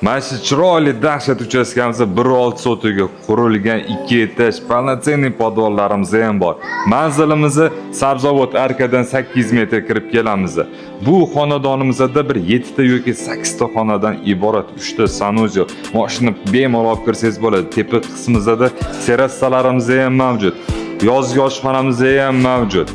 Mana shu chiroyli dahshat uchastkamizda 1.6 sotuga qurilgan 2 etaj полноценный podvollarimiz ham bor. Manzilimizni Sabzavod arkadan 8 metr kirib kelamiz. Bu xonadonimizda bir 7 ta yoki 8 ta xonadan iborat 3 ta sanuzel. Mashina bemalol olib kirsangiz bo'ladi. Tepa qismimizda terrasalarimiz ham mavjud. Yozgi oshxonamiz ham mavjud.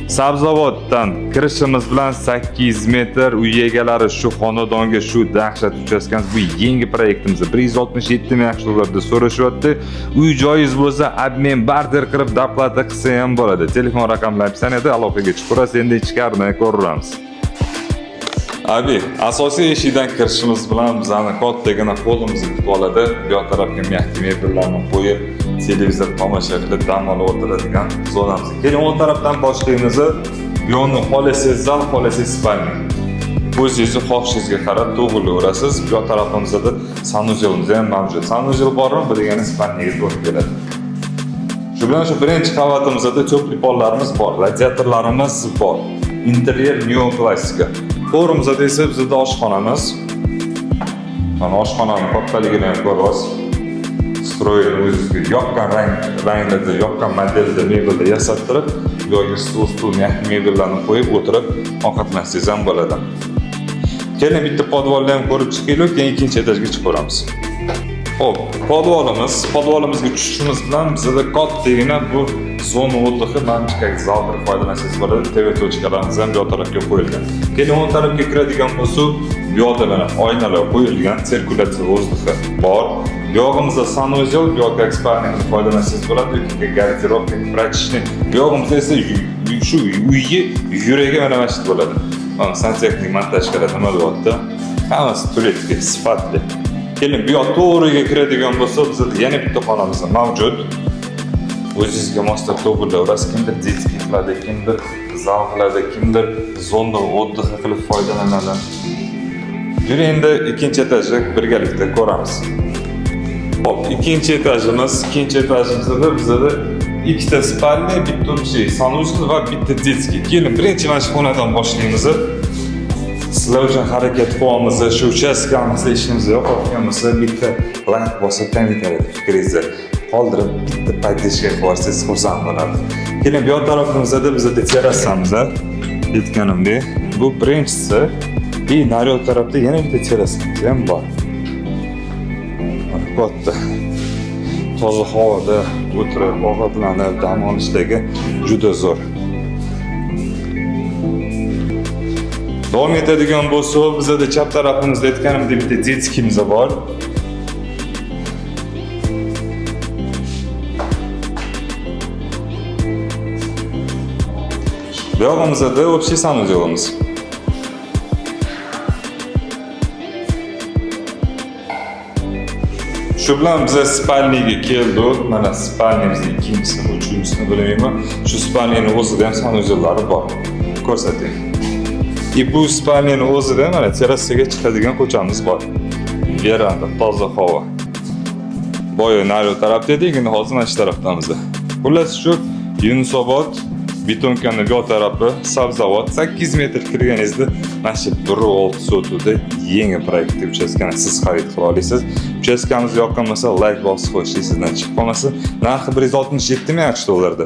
Sabzavoddan kirishimiz bilan 8 metr uy egalari shu xonadonga shu dahshat uchastkamiz bu yangi proyektimiz 167 ming dollarda so'rashyapti. Uy joyingiz bo'lsa, obmen barter qilib doplata qilsa ham bo'ladi. Telefon raqamlari sanada aloqaga chiqasiz, endi ichkarini ko'ramiz. Abi, asosiy eshikdan kirishimiz bilan bizani kattagina qo'limizni tutib oladi. Bu yoq tarafga mehki mebellarni qo'yib, televizor tomosha qilib dam olib o'tiradigan zonamiz. Keling, o'ng tarafdan boshlaymiz. Bu yoqni xohlasangiz zal, xohlasangiz spalni. O'zingizni xohishingizga qarab to'g'rilaverasiz. Bu yoq tarafimizda sanuzelimiz ham mavjud. Sanuzel bormi, bu degani spalniga to'g'ri keladi. Shu bilan shu birinchi qavatimizda to'pli pollarimiz bor, radiatorlarimiz bor. Interyer neoklassika. To'g'rimizda esa bizda oshxonamiz. Mana oshxonani kattaligini ham ko'rasiz. Stroyni o'zingizga yoqqan ranglarda, yoqqan modelda mebelda yasattirib, yoki stul mebellarni qo'yib o'tirib ovqatlansangiz ham bo'ladi. Keling, bitta podvolni ham ko'rib chiqaylik, keyin ikkinchi etajga chiqib ko'ramiz. Xo'p, podvolimizga tushishimiz bilan bizda kattagina bu zona o'tiqi mamchikak zal qilib foydalansangiz bo'ladi. TV tochkalarimiz ham bu tarafga qo'yilgan. Keling, o'ng tarafga kiradigan bo'lsa, bu yoqda mana oynalar qo'yilgan, sirkulyatsiya vozduhi bor. Bu yog'imizda sanuzel, bu yoqda ekspaniyani foydalansangiz bo'ladi, yoki garderobni, prachishni. Bu yog'imizda esa shu uyga yuragi mana shu bo'ladi. Mana santexnik montajkalar nima deyapti? Hammasi tuletki, sifatli. Keling, bu yoq to'g'riga kiradigan bo'lsa, bizda yana bitta xonamiz mavjud. O'zingizga moslab to'g'rilaverasiz. Kimdir детский qiladi, kimdir zal qiladi, kimdir zona o'ttiqi qilib foydalanadi. Yur endi ikkinchi etajni birgalikda ko'ramiz. Hop, ikkinchi etajimizda bizda ikkita spalni, bitta sanuzel va bitta детский. Keling, birinchi mana shu xonadan boshlaymiz. Sizlar uchun harakat qilamiz, shu uchastkamizda ishimizni yo'qotgan bo'lsa, bitta like bosib kommentariyada fikringizni qoldirib, bitta podдержка qilsangiz xursand bo'lardi. Keling, bu yoq tarafimizda bizda terrasamiz, aytganimdek, bu birinchisi, nari tarafda yana bitta terrasamiz ham bor. Katta. Toza havoda o'tirib, ovqatlanib, dam olishdagi juda zo'r. Davom etadigan bo'lsa, bizda chap tarafimizda aytganimdek bitta детскийimiz bor. Bu yog'imizda общий sanuzelimiz. Shu bilan biz spalniga keldik. Mana spalnimizning ikkinchisini, uchinchisini bilmayman. Shu spalnining o'zida ham sanuzellari bor. Ko'rsating. Bu spalnining o'zida mana terrasaga chiqadigan ko'chamiz bor. Veranda, toza havo. Boya nari tarafda edik, endi hozir mana shu tarafdamiz. Xullas shu Yunusobod betonkani bu tarafi Sabzavod 8 metr kirganingizda mana shu 1.6 sotuvda yangi proyekt uchastkani siz xarid qila olasiz. Uchastkamiz yoqqan bo'lsa like bosib qo'yishingiz sizdan chiqib qolmasin. Narxi 167 ming dollarda.